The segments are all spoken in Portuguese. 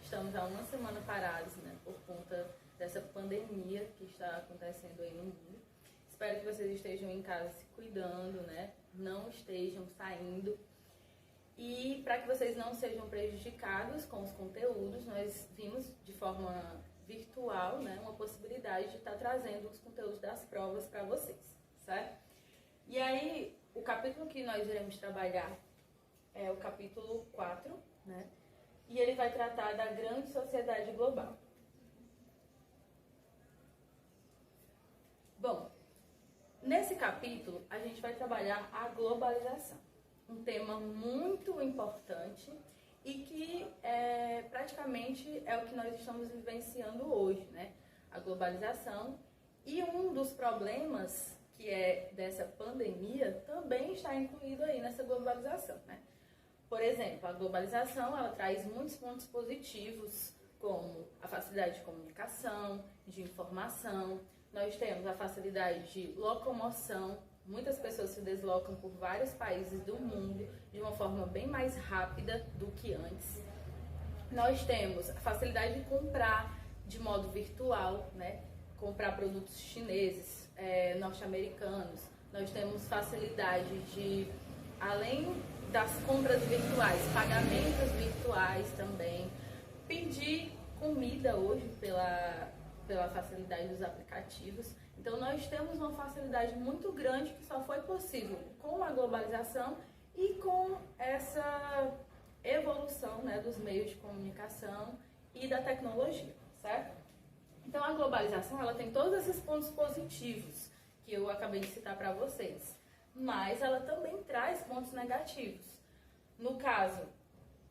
estamos há uma semana parados, né, por conta dessa pandemia que está acontecendo aí no mundo. Espero que vocês estejam em casa se cuidando, né, não estejam saindo. E para que vocês não sejam prejudicados com os conteúdos, nós vimos de forma virtual, né, uma possibilidade de estar trazendo os conteúdos das provas para vocês, certo? E aí, o capítulo que nós iremos trabalhar é o capítulo 4, né? E ele vai tratar da grande sociedade global. Bom, nesse capítulo a gente vai trabalhar a globalização, um tema muito importante e que praticamente é o que nós estamos vivenciando hoje, né? A globalização, e um dos problemas que é dessa pandemia também está incluído aí nessa globalização, né? Por exemplo, a globalização, ela traz muitos pontos positivos, como a facilidade de comunicação, de informação. Nós temos a facilidade de locomoção. Muitas pessoas se deslocam por vários países do mundo de uma forma bem mais rápida do que antes. Nós temos a facilidade de comprar de modo virtual, né? Comprar produtos chineses, norte-americanos. Nós temos facilidade de, além das compras virtuais, pagamentos virtuais também. Pedir comida hoje pela facilidade dos aplicativos. Então nós temos uma facilidade muito grande que só foi possível com a globalização e com essa evolução, né, dos meios de comunicação e da tecnologia, certo? Então a globalização, ela tem todos esses pontos positivos que eu acabei de citar para vocês, mas ela também traz pontos negativos. No caso,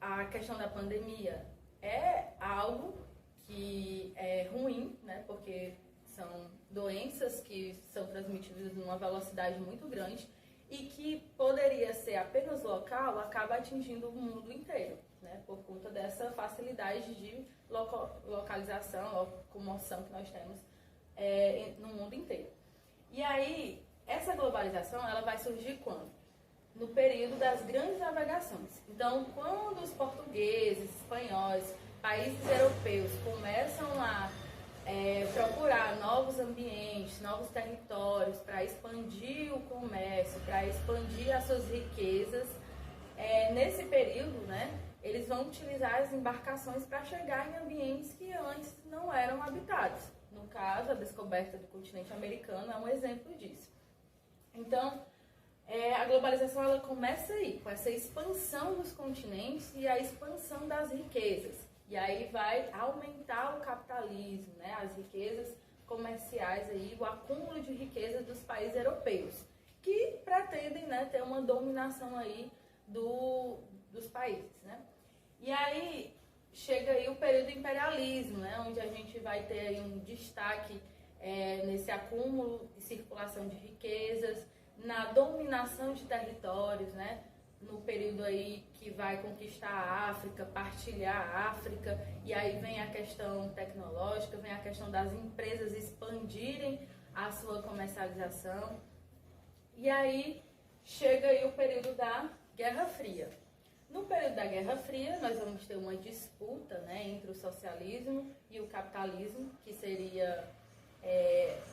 a questão da pandemia é algo que é ruim, né? Porque são doenças que são transmitidas numa velocidade muito grande e que poderia ser apenas local, acaba atingindo o mundo inteiro, né? Por conta dessa facilidade de localização, locomoção que nós temos no mundo inteiro. E aí, essa globalização, ela vai surgir quando? No período das grandes navegações. Então, quando os portugueses, espanhóis, países europeus começam a procurar novos ambientes, novos territórios para expandir o comércio, para expandir as suas riquezas, nesse período, né, eles vão utilizar as embarcações para chegar em ambientes que antes não eram habitados. No caso, a descoberta do continente americano é um exemplo disso. Então, a globalização, ela começa aí, com essa expansão dos continentes e a expansão das riquezas. E aí vai aumentar o capitalismo, né, as riquezas comerciais, aí, o acúmulo de riquezas dos países europeus, que pretendem, né, ter uma dominação aí dos países, né? E aí chega aí o período do imperialismo, né, onde a gente vai ter aí um destaque nesse acúmulo e circulação de riquezas, na dominação de territórios, né? No período aí que vai conquistar a África, partilhar a África, e aí vem a questão tecnológica, vem a questão das empresas expandirem a sua comercialização. E aí chega aí o período da Guerra Fria. No período da Guerra Fria, nós vamos ter uma disputa, né, entre o socialismo e o capitalismo, que seria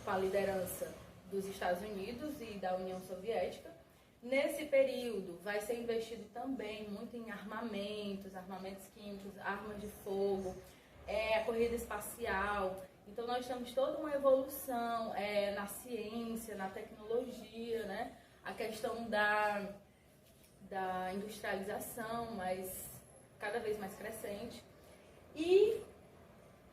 com a liderança dos Estados Unidos e da União Soviética. Nesse período vai ser investido também muito em armamentos químicos, armas de fogo, a corrida espacial. Então nós temos toda uma evolução na ciência, na tecnologia, né? A questão da industrialização, mas cada vez mais crescente. E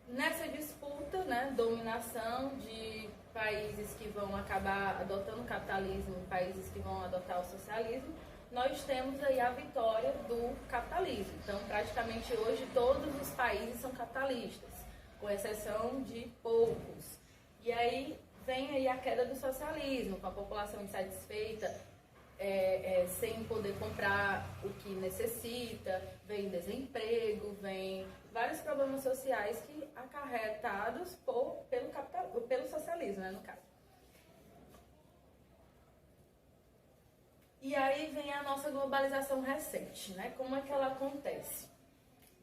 nessa disputa, né, dominação de países que vão acabar adotando o capitalismo, países que vão adotar o socialismo, nós temos aí a vitória do capitalismo. Então, praticamente hoje, todos os países são capitalistas, com exceção de poucos. E aí vem aí a queda do socialismo, com a população insatisfeita, sem poder comprar o que necessita, vem desemprego, vem vários problemas sociais que acarretados pelo socialismo, né, no caso. E aí vem a nossa globalização recente, né? Como é que ela acontece?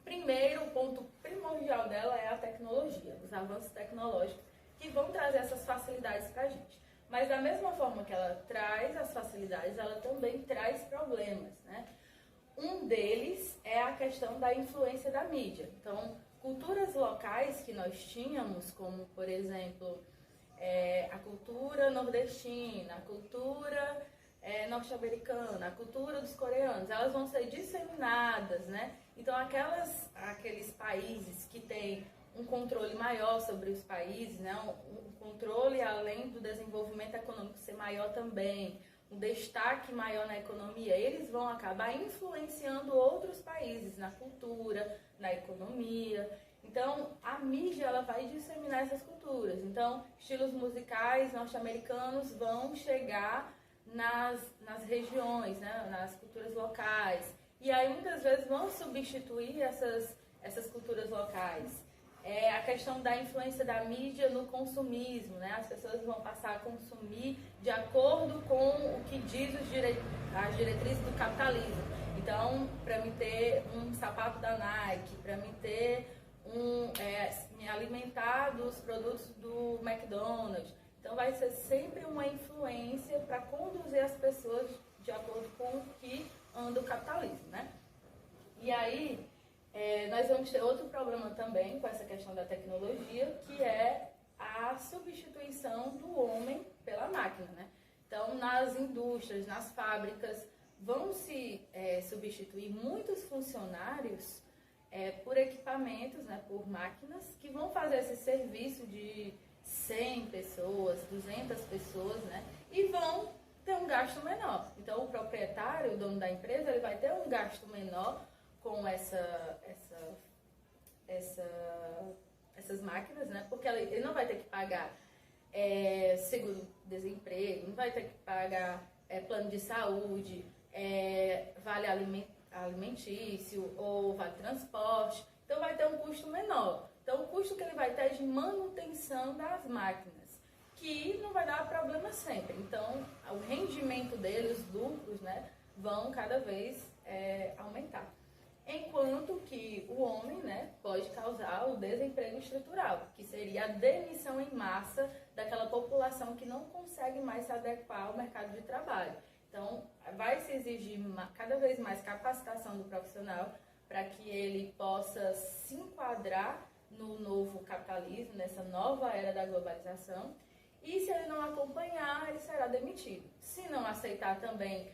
Primeiro, o ponto primordial principal dela é a tecnologia, os avanços tecnológicos que vão trazer essas facilidades para a gente. Mas da mesma forma que ela traz as facilidades, ela também traz problemas, né? Um deles é a questão da influência da mídia. Então, culturas locais que nós tínhamos, como, por exemplo, a cultura nordestina, a cultura norte-americana, a cultura dos coreanos, elas vão ser disseminadas, né? Então, aqueles países que têm um controle maior sobre os países, né? Um controle além do desenvolvimento econômico ser maior também, um destaque maior na economia, eles vão acabar influenciando outros países na cultura, na economia. Então, a mídia ela vai disseminar essas culturas. Então, estilos musicais norte-americanos vão chegar nas regiões, né, nas culturas locais. E aí, muitas vezes, vão substituir essas culturas locais. A questão da influência da mídia no consumismo, né? As pessoas vão passar a consumir de acordo com o que diz as diretrizes do capitalismo. Então, para me ter um sapato da Nike, para me ter me alimentar dos produtos do McDonald's. Então, vai ser sempre uma influência para conduzir as pessoas de acordo com o que anda o capitalismo, né? E aí, nós vamos ter outro problema também com essa questão da tecnologia, que é a substituição do homem pela máquina, né? Então, nas indústrias, nas fábricas, vão se substituir muitos funcionários por equipamentos, né, por máquinas, que vão fazer esse serviço de 100 pessoas, 200 pessoas, né, e vão ter um gasto menor. Então, o proprietário, o dono da empresa, ele vai ter um gasto menor com essas máquinas, né? Porque ele não vai ter que pagar seguro-desemprego, não vai ter que pagar plano de saúde, vale alimentício ou vale transporte. Então vai ter um custo menor. Então o custo que ele vai ter é de manutenção das máquinas, que não vai dar problema sempre. Então o rendimento dele, os lucros, né, vão cada vez aumentar. Enquanto que o homem, né, pode causar o desemprego estrutural, que seria a demissão em massa daquela população que não consegue mais se adequar ao mercado de trabalho. Então, vai se exigir cada vez mais capacitação do profissional para que ele possa se enquadrar no novo capitalismo, nessa nova era da globalização. E se ele não acompanhar, ele será demitido. Se não aceitar também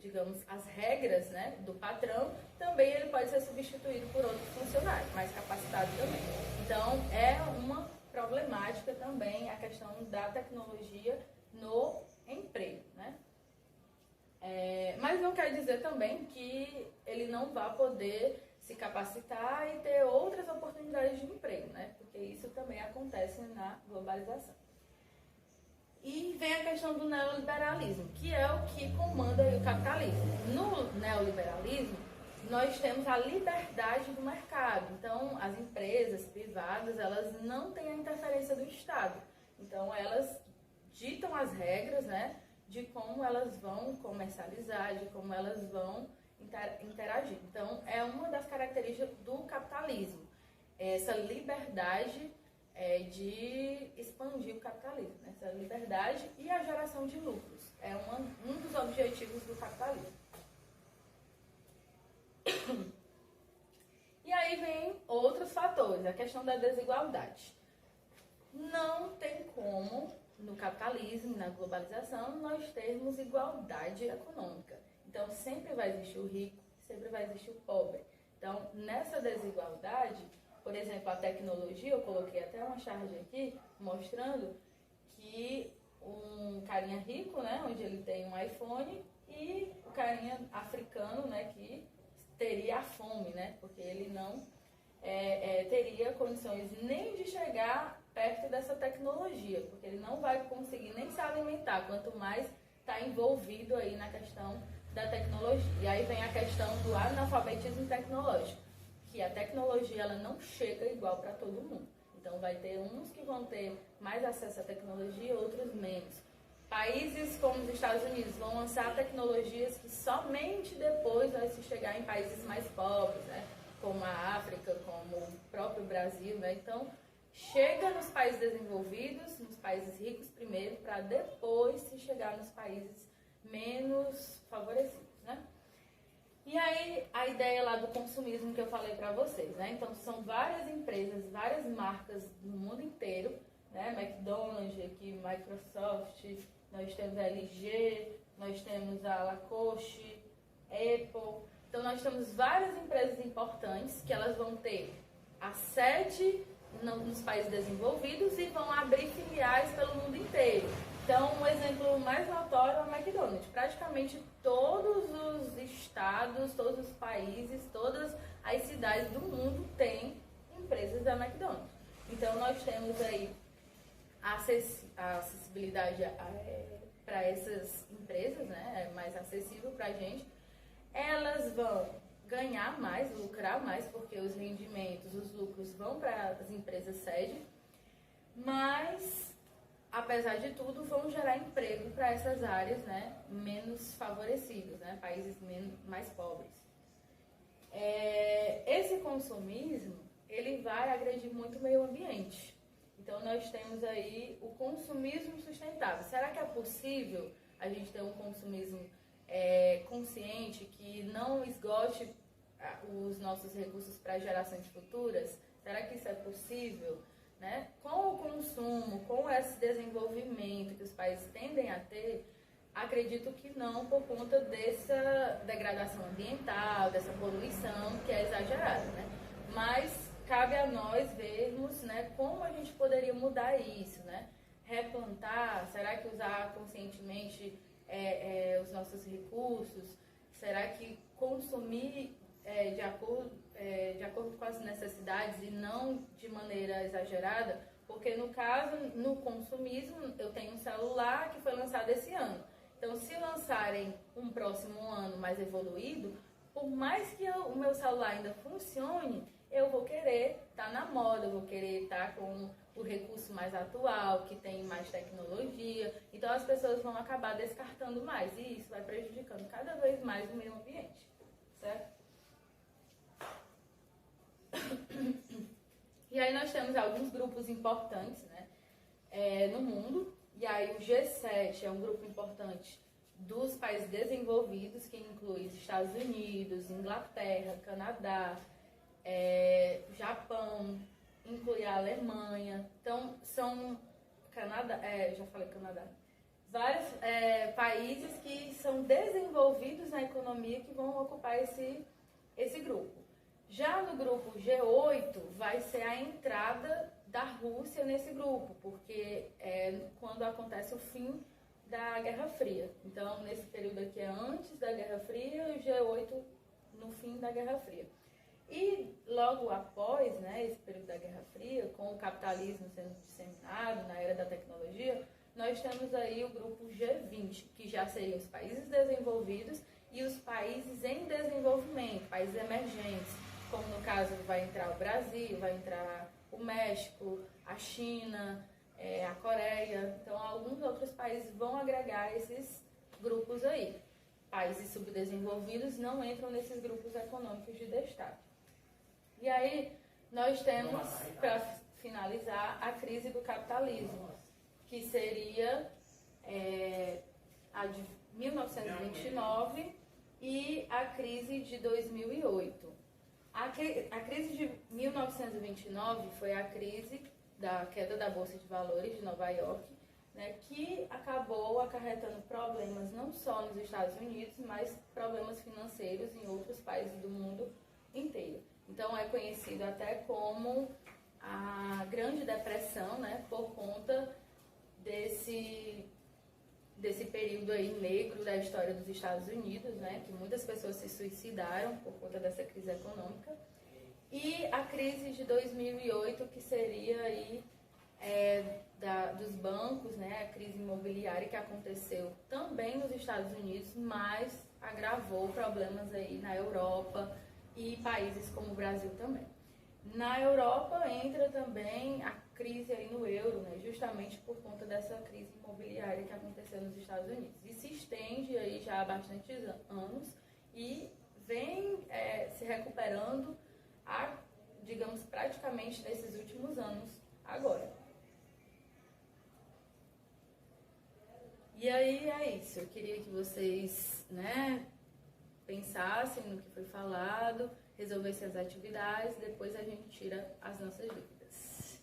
digamos, as regras, né, do patrão, também ele pode ser substituído por outro funcionário, mais capacitado também. Então, é uma problemática também a questão da tecnologia no emprego, né? Mas não quer dizer também que ele não vá poder se capacitar e ter outras oportunidades de emprego, né? Porque isso também acontece na globalização. E vem a questão do neoliberalismo, que é o que comanda o capitalismo. No neoliberalismo, nós temos a liberdade do mercado. Então, as empresas privadas, elas não têm a interferência do Estado. Então, elas ditam as regras, né, de como elas vão comercializar, de como elas vão interagir. Então, é uma das características do capitalismo, essa liberdade de expandir o capitalismo, né? Essa liberdade e a geração de lucros. É um dos objetivos do capitalismo. E aí vem outros fatores, a questão da desigualdade. Não tem como, no capitalismo, na globalização, nós termos igualdade econômica. Então, sempre vai existir o rico, sempre vai existir o pobre. Então, nessa desigualdade, por exemplo, a tecnologia, eu coloquei até uma charge aqui, mostrando que um carinha rico, né, onde ele tem um iPhone, e o carinha africano, né, que teria a fome, né, porque ele não teria condições nem de chegar perto dessa tecnologia, porque ele não vai conseguir nem se alimentar, quanto mais está envolvido aí na questão da tecnologia. E aí vem a questão do analfabetismo tecnológico, que a tecnologia ela não chega igual para todo mundo. Então vai ter uns que vão ter mais acesso à tecnologia, outros menos. Países como os Estados Unidos vão lançar tecnologias que somente depois vai se chegar em países mais pobres, né? Como a África, econômica como o próprio Brasil, né? Então, chega nos países desenvolvidos, nos países ricos primeiro, para depois se chegar nos países menos favorecidos, né? E aí, a ideia lá do consumismo que eu falei para vocês, né? Então, são várias empresas, várias marcas no mundo inteiro, né? McDonald's, aqui, Microsoft, nós temos a LG, nós temos a Lacoste, Apple. Então, nós temos várias empresas importantes que elas vão ter a sede nos países desenvolvidos e vão abrir filiais pelo mundo inteiro. Então, um exemplo mais notório é o McDonald's. Praticamente todos os estados, todos os países, todas as cidades do mundo têm empresas da McDonald's. Então, nós temos aí a acessibilidade para essas empresas, né? É mais acessível para a gente. Elas vão ganhar mais, lucrar mais, porque os rendimentos, os lucros vão para as empresas sede, mas, apesar de tudo, vão gerar emprego para essas áreas, né, menos favorecidas, né, países mais pobres. Esse consumismo, ele vai agredir muito o meio ambiente. Então, nós temos aí o consumismo sustentável. Será que é possível a gente ter um consumismo consciente, que não esgote os nossos recursos para gerações futuras? Será que isso é possível? Né? Com o consumo, com esse desenvolvimento que os países tendem a ter, acredito que não, por conta dessa degradação ambiental, dessa poluição que é exagerada, né? Mas cabe a nós vermos, né, como a gente poderia mudar isso, né? Replantar, será que usar conscientemente os nossos recursos? Será que consumir de acordo com as necessidades e não de maneira exagerada? Porque no caso, no consumismo, eu tenho um celular que foi lançado esse ano. Então, se lançarem um próximo ano mais evoluído, por mais que o meu celular ainda funcione, eu vou querer estar na moda, eu vou querer estar com o recurso mais atual, que tem mais tecnologia. Então, as pessoas vão acabar descartando mais, e isso vai prejudicando cada vez mais o meio ambiente, certo? E aí nós temos alguns grupos importantes, né, no mundo. E aí o G7 é um grupo importante dos países desenvolvidos, que inclui os Estados Unidos, Inglaterra, Canadá, Japão, inclui a Alemanha. Então, são já falei Canadá. Vários países que são desenvolvidos na economia que vão ocupar esse grupo. Já no grupo G8 vai ser a entrada da Rússia nesse grupo, porque quando acontece o fim da Guerra Fria. Então, nesse período aqui é antes da Guerra Fria e o G8 no fim da Guerra Fria. E logo após, né, esse período da Guerra Fria, com o capitalismo sendo disseminado na era da tecnologia, nós temos aí o grupo G20, que já seriam os países desenvolvidos e os países em desenvolvimento, países emergentes, como no caso vai entrar o Brasil, vai entrar o México, a China, a Coreia. Então, alguns outros países vão agregar esses grupos aí. Países subdesenvolvidos não entram nesses grupos econômicos de destaque. E aí, nós temos, para finalizar, a crise do capitalismo, que seria a de 1929 e a crise de 2008. A crise de 1929 foi a crise da queda da Bolsa de Valores de Nova York, né, que acabou acarretando problemas não só nos Estados Unidos, mas problemas financeiros em outros países do mundo inteiro. Então, é conhecido até como a Grande Depressão, né, por conta desse período aí negro da história dos Estados Unidos, né, que muitas pessoas se suicidaram por conta dessa crise econômica. E a crise de 2008, que seria aí dos bancos, né, a crise imobiliária que aconteceu também nos Estados Unidos, mas agravou problemas aí na Europa e países como o Brasil também. Na Europa entra também a crise aí no euro, né, justamente por conta dessa crise imobiliária que aconteceu nos Estados Unidos. E se estende aí já há bastantes anos e vem se recuperando digamos, praticamente nesses últimos anos agora. E aí é isso, eu queria que vocês, pensassem no que foi falado, resolvessem as atividades, depois a gente tira as nossas dúvidas.